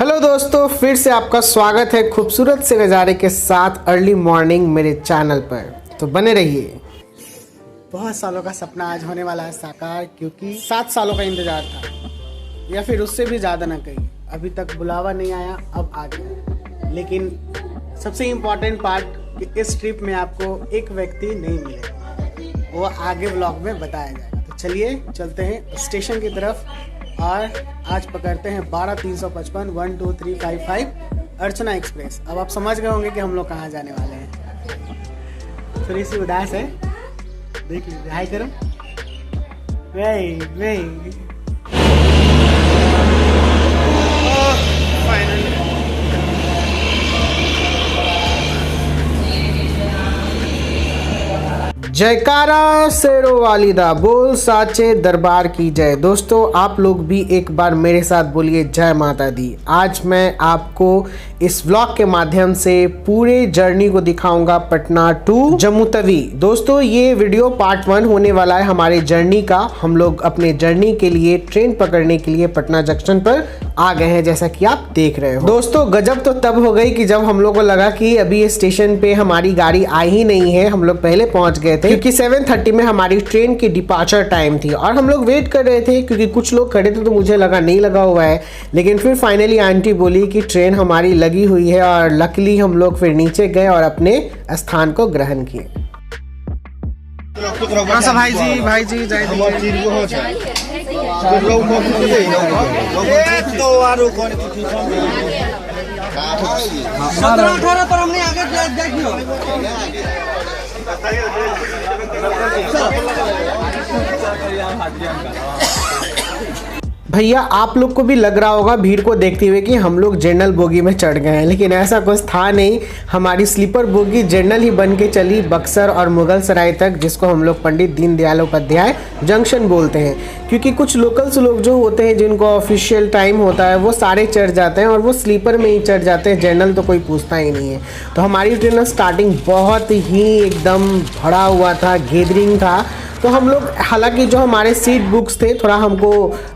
Hello दोस्तों, फिर से आपका स्वागत है खूबसूरत से नज़ारे के साथ अर्ली मॉर्निंग मेरे चैनल पर। तो बने रहिए। बहुत सालों का सपना आज होने वाला है साकार, क्योंकि 7 सालों का इंतजार था या फिर उससे भी ज़्यादा ना कहीं। अभी तक बुलावा नहीं आया, अब आ गया। लेकिन सबसे इम्पॉर्टेंट पार्ट कि इस ट्रिप में आपको एक व्यक्ति नहीं मिलेगा, वो आगे ब्लॉग में बताया जाएगा। तो चलिए चलते हैं स्टेशन की तरफ और आज पकड़ते हैं 12-355 12355 अर्चना एक्सप्रेस। अब आप समझ गए होंगे कि हम लोग कहाँ जाने वाले हैं। थोड़ी सी उदास है, देख लीजिए। हाय करो। जयकारा शेरों वालिदा, बोल साचे दरबार की जय। दोस्तों आप लोग भी एक बार मेरे साथ बोलिए जय माता दी। आज मैं आपको इस व्लॉग के माध्यम से पूरे जर्नी को दिखाऊंगा पटना टू जम्मू तवी। दोस्तों ये वीडियो पार्ट 1 होने वाला है हमारे जर्नी का। हम लोग अपने जर्नी के लिए ट्रेन पकड़ने के लिए पटना जंक्शन पर आ गए हैं, जैसा कि आप देख रहे हो। दोस्तों गजब तो तब हो गई कि जब हम लोग को लगा कि अभी ये स्टेशन पे हमारी गाड़ी आई ही नहीं है। हम लोग पहले पहुंच गए थे क्योंकि 7:30 में हमारी ट्रेन की डिपार्चर टाइम थी और हम लोग वेट कर रहे थे क्योंकि कुछ लोग खड़े थे तो मुझे लगा नहीं लगा हुआ है। लेकिन फिर फाइनली आंटी बोली कि ट्रेन हमारी लगी हुई है और लकीली हम लोग फिर नीचे गए और अपने स्थान को ग्रहण किए। भाई जी जाए भैया आप लोग को भी लग रहा होगा भीड़ को देखते हुए कि हम लोग जनरल बोगी में चढ़ गए हैं, लेकिन ऐसा कुछ था नहीं। हमारी स्लीपर बोगी जनरल ही बन के चली बक्सर और मुगल सराय तक, जिसको हम लोग पंडित दीनदयाल उपाध्याय जंक्शन बोलते हैं। क्योंकि कुछ लोकल्स लोग जो होते हैं जिनको ऑफिशियल टाइम होता है वो सारे चढ़ जाते हैं और वो स्लीपर में ही चढ़ जाते हैं, जनरल तो कोई पूछता ही नहीं है। तो हमारी ट्रेन स्टार्टिंग बहुत ही एकदम भरा हुआ था, गैदरिंग था। तो हम लोग, हालांकि जो हमारे सीट बुक्स थे, थोड़ा हमको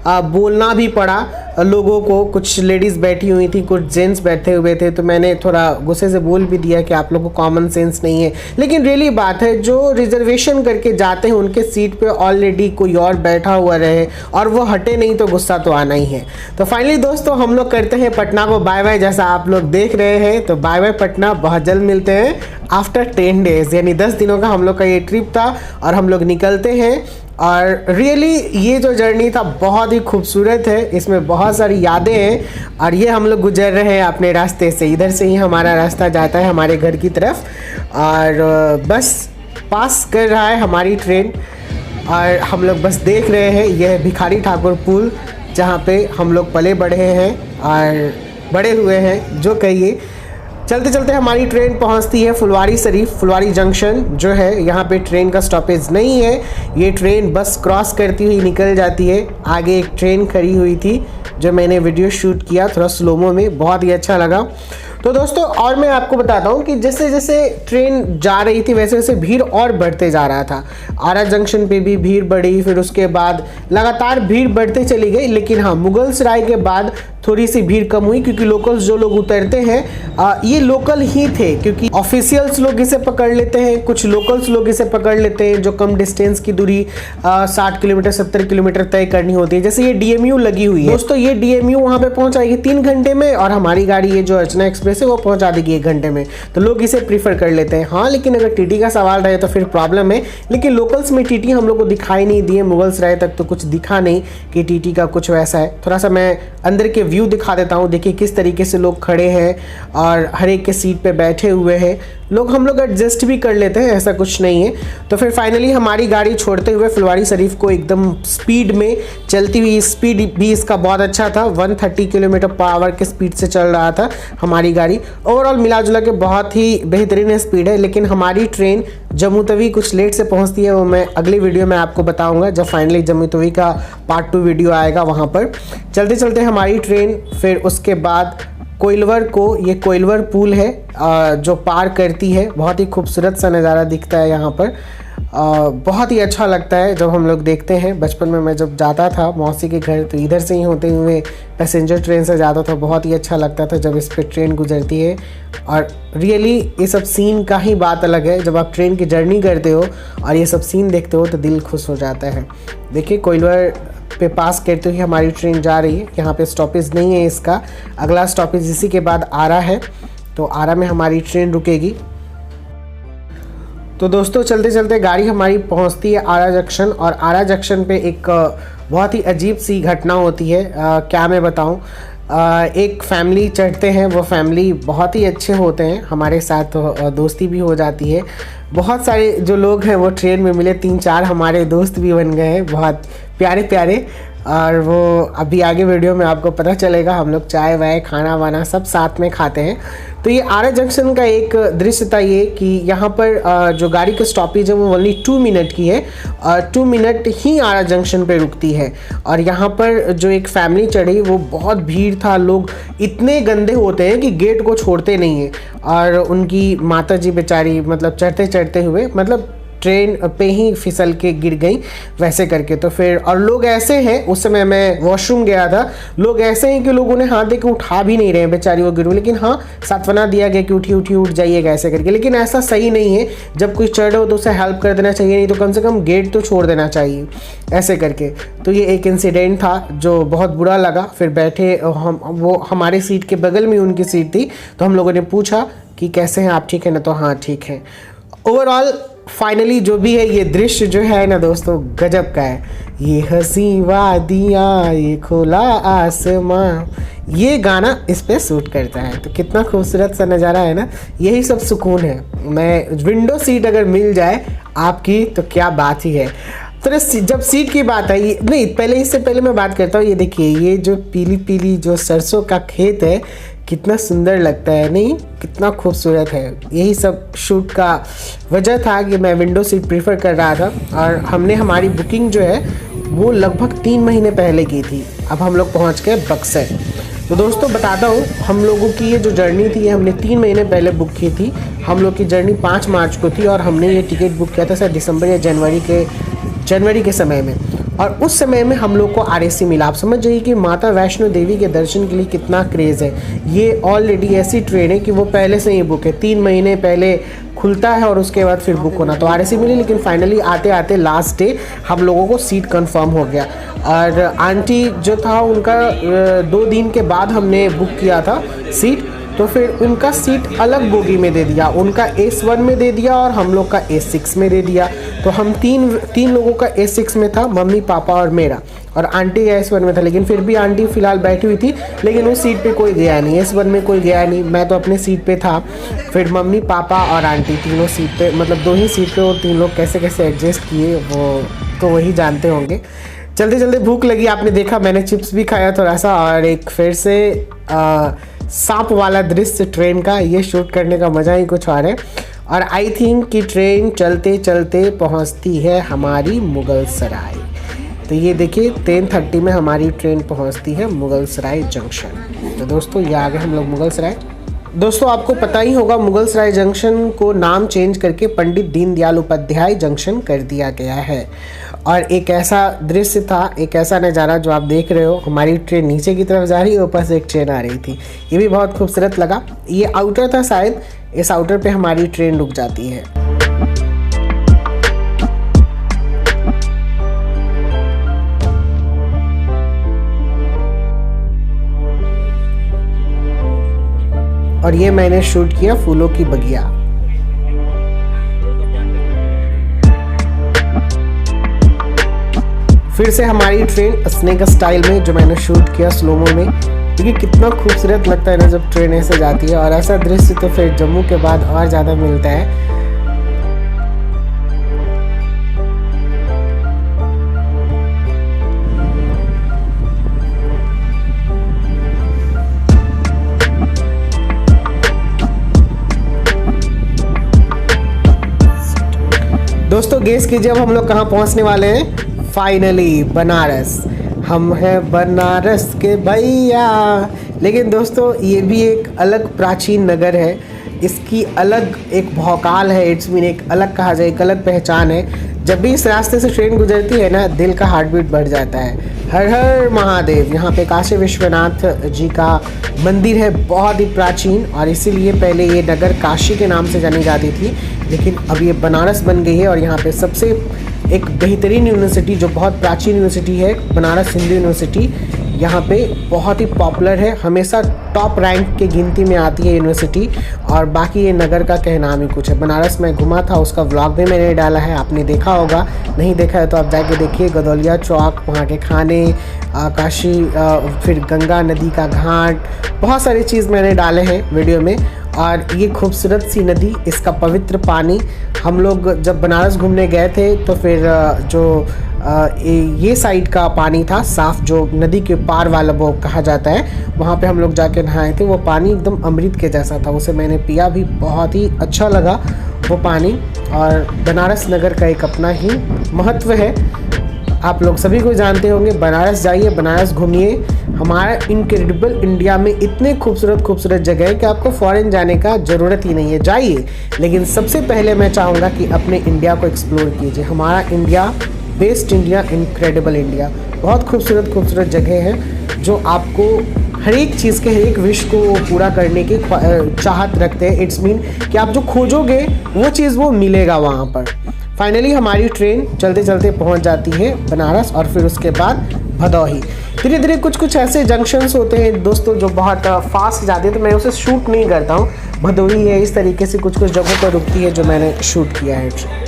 बोलना भी पड़ा लोगों को। कुछ लेडीज़ बैठी हुई थी, कुछ जेंट्स बैठे हुए थे, तो मैंने थोड़ा गुस्से से बोल भी दिया कि आप लोगों को कॉमन सेंस नहीं है। लेकिन रियली बात है, जो रिजर्वेशन करके जाते हैं उनके सीट पे ऑलरेडी कोई और बैठा हुआ रहे और वो हटे नहीं तो गुस्सा तो आना ही है। तो फाइनली दोस्तों हम लोग करते हैं पटना को बाय बाय, जैसा आप लोग देख रहे हैं। तो बाय बाय पटना, बहुत जल्द मिलते हैं आफ्टर 10 डेज, यानी 10 दिनों का हम लोग का ये ट्रिप था और हम लोग निकलते हैं। और रियली ये जो जर्नी था बहुत ही खूबसूरत है, इसमें बहुत सारी यादें हैं और ये हम लोग गुजर रहे हैं अपने रास्ते से। इधर से ही हमारा रास्ता जाता है हमारे घर की तरफ और बस पास कर रहा है हमारी ट्रेन और हम लोग बस देख रहे हैं। यह भिखारी ठाकुर पुल जहाँ पे हम लोग पले बढ़े हैं और बड़े हुए हैं, जो कहिए। चलते चलते हमारी ट्रेन पहुंचती है फुलवारी शरीफ। फुलवारी जंक्शन जो है, यहाँ पे ट्रेन का स्टॉपेज नहीं है। ये ट्रेन बस क्रॉस करती हुई निकल जाती है। आगे एक ट्रेन खड़ी हुई थी जो मैंने वीडियो शूट किया थोड़ा स्लोमो में, बहुत ही अच्छा लगा। तो दोस्तों और मैं आपको बताता हूँ कि जैसे जैसे ट्रेन जा रही थी वैसे वैसे भीड़ और बढ़ते जा रहा था। आरा जंक्शन पे भी भीड़ बढ़ी, फिर उसके बाद लगातार भीड़ बढ़ते चली गई। लेकिन हाँ, मुगल सराय के बाद थोड़ी सी भीड़ कम हुई क्योंकि लोकल्स जो लोग उतरते हैं ये लोकल ही थे, क्योंकि ऑफिशियल्स लोग इसे पकड़ लेते हैं, कुछ लोकल्स लोग इसे पकड़ लेते हैं जो कम डिस्टेंस की दूरी 60 किलोमीटर 70 किलोमीटर तय करनी होती है। जैसे ये DMU लगी हुई है दोस्तों, ये DMU वहाँ पे पहुँचाएगी 3 घंटे में और हमारी गाड़ी ये जो अर्चना एक्सप्रेस है वो पहुँचा देगी 1 घंटे में। तो लोग इसे प्रीफर कर लेते हैं। हाँ, लेकिन अगर TT का सवाल रहे तो फिर प्रॉब्लम है। लेकिन लोकल्स में TT हम लोग को दिखाई नहीं दिए, मुगल सराय तक तो कुछ दिखा नहीं कि TT का कुछ वैसा है। थोड़ा सा मैं अंदर के व्यू दिखा देता हूँ। देखिए किस तरीके से लोग खड़े हैं और हर एक के सीट पे बैठे हुए हैं लोग। हम लोग एडजस्ट भी कर लेते हैं, ऐसा कुछ नहीं है। तो फिर फाइनली हमारी गाड़ी छोड़ते हुए फुलवारी शरीफ को एकदम स्पीड में चलती हुई, स्पीड भी इसका बहुत अच्छा था, 130 किलोमीटर पर आवर के स्पीड से चल रहा था हमारी गाड़ी। ओवरऑल मिला जुला के बहुत ही बेहतरीन स्पीड है। लेकिन हमारी ट्रेन जम्मू तवी कुछ लेट से पहुंचती है, वो मैं अगली वीडियो में आपको बताऊंगा जब फाइनली जम्मू तवी का पार्ट 2 वीडियो आएगा। वहाँ पर चलते चलते हमारी ट्रेन फिर उसके बाद कोइलवर को, ये कोइलवर पुल है जो पार करती है। बहुत ही खूबसूरत सा नज़ारा दिखता है यहाँ पर बहुत ही अच्छा लगता है जब हम लोग देखते हैं। बचपन में मैं जब जाता था मौसी के घर तो इधर से ही होते हुए पैसेंजर ट्रेन से जाता था, बहुत ही अच्छा लगता था जब इस पर ट्रेन गुजरती है। और रियली ये सब सीन का ही बात अलग है, जब आप ट्रेन की जर्नी करते हो और ये सब सीन देखते हो तो दिल खुश हो जाता है। देखिए कोइलवर पे पास करते हुए हमारी ट्रेन जा रही है। यहाँ पे स्टॉपेज नहीं है इसका, अगला स्टॉपेज इसी के बाद आरा है, तो आरा में हमारी ट्रेन रुकेगी। तो दोस्तों चलते चलते गाड़ी हमारी पहुंचती है आरा जंक्शन, और आरा जंक्शन पे एक बहुत ही अजीब सी घटना होती है। क्या मैं बताऊं, एक फैमिली चढ़ते हैं, वो फैमिली बहुत ही अच्छे होते हैं, हमारे साथ दोस्ती भी हो जाती है। बहुत सारे जो लोग हैं वो ट्रेन में मिले, 3-4 हमारे दोस्त भी बन गए हैं, बहुत प्यारे प्यारे। और वो अभी आगे वीडियो में आपको पता चलेगा, हम लोग चाय वाय खाना वाना सब साथ में खाते हैं। तो ये आरा जंक्शन का एक दृश्य था ये कि यहाँ पर जो गाड़ी का स्टॉपेज है वो ओनली 2 मिनट की है, और 2 मिनट ही आरा जंक्शन पे रुकती है। और यहाँ पर जो एक फैमिली चढ़ी वो बहुत भीड़ था, लोग इतने गंदे होते हैं कि गेट को छोड़ते नहीं हैं। और उनकी माता जी बेचारी मतलब चढ़ते चढ़ते हुए मतलब ट्रेन पे ही फिसल के गिर गई वैसे करके। तो फिर और लोग ऐसे हैं, उस समय मैं वॉशरूम गया था, लोग ऐसे हैं कि लोग उन्हें हाथ दे के उठा भी नहीं रहे हैं बेचारी वो गिरू, लेकिन हाँ सांत्वना दिया गया कि उठी उठी उठ जाइएगा ऐसे करके। लेकिन ऐसा सही नहीं है, जब कोई चढ़ हो तो उसे हेल्प कर देना चाहिए, नहीं तो कम से कम गेट तो छोड़ देना चाहिए ऐसे करके। तो ये एक इंसिडेंट था जो बहुत बुरा लगा। फिर बैठे हम, वो हमारी सीट के बगल में उनकी सीट थी, तो हम लोगों ने पूछा कि कैसे हैं आप, ठीक है ना, तो हाँ ठीक है। ओवरऑल फाइनली जो भी है ये दृश्य जो है ना दोस्तों गजब का है। ये हंसी वादियाँ ये खुला आसमां, ये गाना इस पे सूट करता है, तो कितना खूबसूरत सा नज़ारा है ना। यही सब सुकून है। मैं विंडो सीट अगर मिल जाए आपकी तो क्या बात ही है। तो जब सीट की बात आई, नहीं पहले इससे पहले मैं बात करता हूँ, ये देखिए ये जो पीली पीली जो सरसों का खेत है कितना सुंदर लगता है, नहीं कितना खूबसूरत है। यही सब शूट का वजह था कि मैं विंडो सीट प्रीफर कर रहा था। और हमने हमारी बुकिंग जो है वो लगभग 3 महीने पहले की थी। अब हम लोग पहुंच गए बक्सर। तो दोस्तों बताता हूँ, हम लोगों की ये जो जर्नी थी ये हमने 3 महीने पहले बुक की थी। हम लोग की जर्नी 5 मार्च को थी और हमने ये टिकट बुक किया था शायद दिसंबर या जनवरी के समय में। और उस समय में हम लोग को RAC मिला। आप समझ जाइए कि माता वैष्णो देवी के दर्शन के लिए कितना क्रेज़ है। ये ऑलरेडी ऐसी ट्रेन है कि वो पहले से ही बुक है, 3 महीने पहले खुलता है और उसके बाद फिर बुक होना। तो RAC मिली, लेकिन फाइनली आते आते लास्ट डे हम लोगों को सीट कंफर्म हो गया। और आंटी जो था उनका 2 दिन के बाद हमने बुक किया था सीट, तो फिर उनका सीट अलग बोगी में दे दिया, उनका S1 में दे दिया और हम लोग का S6 में दे दिया। तो हम तीन लोगों का S6 में था, मम्मी पापा और मेरा, और आंटी का S1 में था। लेकिन फिर भी आंटी फ़िलहाल बैठी हुई थी, लेकिन उस सीट पे कोई गया नहीं, S1 में कोई गया नहीं, मैं तो अपने सीट पे था। फिर मम्मी पापा और आंटी तीनों सीट पे, मतलब 2 ही सीट पे, और 3 लोग कैसे कैसे एडजस्ट किए वो तो वही जानते होंगे। चलते चलते भूख लगी, आपने देखा मैंने चिप्स भी खाया थोड़ा सा, और एक फिर से सांप वाला दृश्य ट्रेन का, ये शूट करने का मज़ा ही कुछ और है। और आई थिंक कि ट्रेन चलते चलते पहुंचती है हमारी मुगल सराय। तो ये देखिए 10:30 में हमारी ट्रेन पहुंचती है मुगल सराय जंक्शन। तो दोस्तों ये आ गए हम लोग मुगल सराय। दोस्तों आपको पता ही होगा मुगल सराय जंक्शन को नाम चेंज करके पंडित दीनदयाल उपाध्याय जंक्शन कर दिया गया है। और एक ऐसा दृश्य था, एक ऐसा नज़ारा जो आप देख रहे हो, हमारी ट्रेन नीचे की तरफ जा रही है, ऊपर से एक ट्रेन आ रही थी, ये भी बहुत खूबसूरत लगा। ये आउटर था शायद, इस आउटर पे हमारी ट्रेन रुक जाती है। और ये मैंने शूट किया फूलों की बगिया। फिर से हमारी ट्रेन स्नेक स्टाइल में जो मैंने शूट किया स्लोमो में। देखिए कितना खूबसूरत लगता है ना जब ट्रेन ऐसे जाती है, और ऐसा दृश्य तो फिर जम्मू के बाद और ज़्यादा मिलता है। दोस्तों गेस कीजिए अब हम लोग कहाँ पहुँचने वाले हैं। फाइनली बनारस, हम हैं बनारस के भैया। लेकिन दोस्तों ये भी एक अलग प्राचीन नगर है इसकी अलग एक भौकाल है, इट्स मीन एक अलग कहा जाए, एक अलग पहचान है। जब भी इस रास्ते से ट्रेन गुजरती है ना, दिल का हार्ट बीट बढ़ जाता है। हर हर महादेव। यहाँ पे काशी विश्वनाथ जी का मंदिर है, बहुत ही प्राचीन, और इसीलिए पहले ये नगर काशी के नाम से जानी जाती थी, लेकिन अब ये बनारस बन गई है। और यहाँ पे सबसे एक बेहतरीन यूनिवर्सिटी जो बहुत प्राचीन यूनिवर्सिटी है, बनारस हिंदू यूनिवर्सिटी, यहाँ पे बहुत ही पॉपुलर है, हमेशा टॉप रैंक के गिनती में आती है यूनिवर्सिटी। और बाकी ये नगर का कहना ही कुछ है। बनारस में घुमा था, उसका व्लॉग भी मैंने डाला है, आपने देखा होगा, नहीं देखा है तो आप जाके देखिए। गदौलिया चौक, वहाँ के खाने, काशी, फिर गंगा नदी का घाट, बहुत सारी चीज़ मैंने डाले हैं वीडियो में। और ये खूबसूरत सी नदी, इसका पवित्र पानी, हम लोग जब बनारस घूमने गए थे तो फिर जो ये साइड का पानी था साफ़, जो नदी के पार वाला वो कहा जाता है, वहाँ पे हम लोग जाके नहाए थे। वो पानी एकदम अमृत के जैसा था, उसे मैंने पिया भी, बहुत ही अच्छा लगा वो पानी। और बनारस नगर का एक अपना ही महत्व है, आप लोग सभी को जानते होंगे। बनारस जाइए, बनारस घूमिए। हमारा इनक्रेडिबल इंडिया में इतने खूबसूरत खूबसूरत जगह है कि आपको फॉरेन जाने का ज़रूरत ही नहीं है, जाइए। लेकिन सबसे पहले मैं चाहूँगा कि अपने इंडिया को एक्सप्लोर कीजिए। हमारा India, best India, incredible India, बहुत खूबसूरत खूबसूरत जगह है जो आपको हर एक चीज़ के, हर एक विश को पूरा करने की चाहत रखते हैं। इट्स मीन कि आप जो खोजोगे वो चीज़ वो मिलेगा वहाँ पर। फाइनली हमारी ट्रेन चलते चलते पहुँच जाती है बनारस, और फिर उसके बाद भदोही। धीरे धीरे कुछ कुछ ऐसे जंक्शंस होते हैं दोस्तों जो बहुत फास्ट जाते हैं, तो मैं उसे शूट नहीं करता हूँ। भदोही है, इस तरीके से कुछ कुछ जगहों पर रुकती है जो मैंने शूट किया है।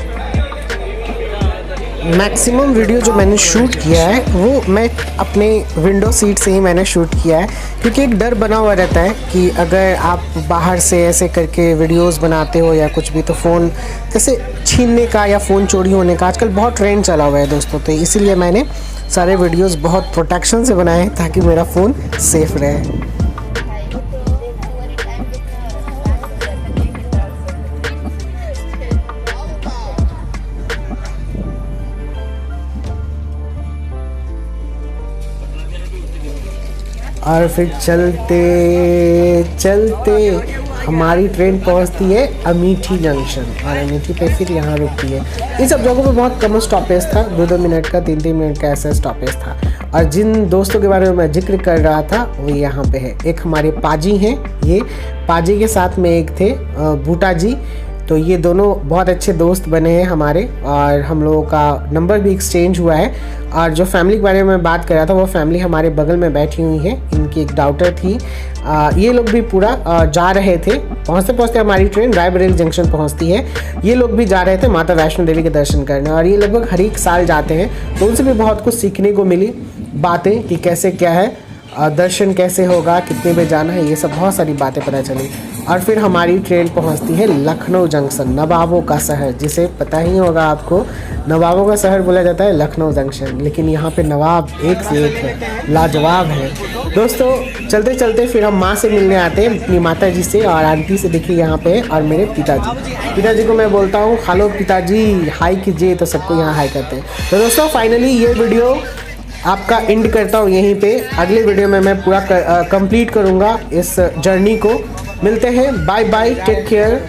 मैक्सिमम वीडियो जो मैंने शूट किया है वो मैं अपने विंडो सीट से ही मैंने शूट किया है, क्योंकि एक डर बना हुआ रहता है कि अगर आप बाहर से ऐसे करके वीडियोस बनाते हो या कुछ भी, तो फ़ोन जैसे छीनने का या फ़ोन चोरी होने का आजकल बहुत ट्रेंड चला हुआ है दोस्तों। तो इसीलिए मैंने सारे वीडियोस बहुत प्रोटेक्शन से बनाए हैं ताकि मेरा फ़ोन सेफ़ रहे। और फिर चलते चलते हमारी ट्रेन पहुंचती है अमेठी जंक्शन, और अमेठी पे फिर यहाँ रुकती है। इन सब जगहों पे बहुत कम स्टॉपेज था, 2-2 मिनट का, 3-3 मिनट का ऐसा स्टॉपेज था। और जिन दोस्तों के बारे में मैं जिक्र कर रहा था वो यहाँ पे है। एक हमारे पाजी हैं, ये पाजी के साथ में एक थे बूटा जी, तो ये दोनों बहुत अच्छे दोस्त बने हैं हमारे, और हम लोगों का नंबर भी एक्सचेंज हुआ है। और जो फैमिली के बारे में मैं बात कर रहा था, वो फैमिली हमारे बगल में बैठी हुई है, इनकी एक डॉटर थी। ये लोग भी पूरा जा रहे थे, पहुँचते पहुँचते हमारी ट्रेन रायबरेली जंक्शन पहुँचती है। ये लोग भी जा रहे थे माता वैष्णो देवी के दर्शन करने, और ये लगभग हर एक साल जाते हैं, तो उनसे भी बहुत कुछ सीखने को मिली बातें कि कैसे क्या है, दर्शन कैसे होगा, कितने बजे जाना है, ये सब बहुत सारी बातें पता चली। और फिर हमारी ट्रेन पहुंचती है लखनऊ जंक्शन, नवाबों का शहर, जिसे पता ही होगा आपको, नवाबों का शहर बोला जाता है लखनऊ जंक्शन। लेकिन यहाँ पे नवाब एक से एक है, लाजवाब है दोस्तों। चलते चलते फिर हम माँ से मिलने आते हैं, अपनी माता जी से और आंटी से। देखिए यहाँ पे, और मेरे पिताजी को मैं बोलता हूँ हेलो पिताजी, हाई कीजिए, तो सबको यहाँ हाई करते हैं। तो दोस्तों फाइनली ये वीडियो आपका एंड करता हूँ यहीं पे। अगले वीडियो में मैं पूरा कंप्लीट करूँगा इस जर्नी को। मिलते हैं, बाय बाय, टेक केयर।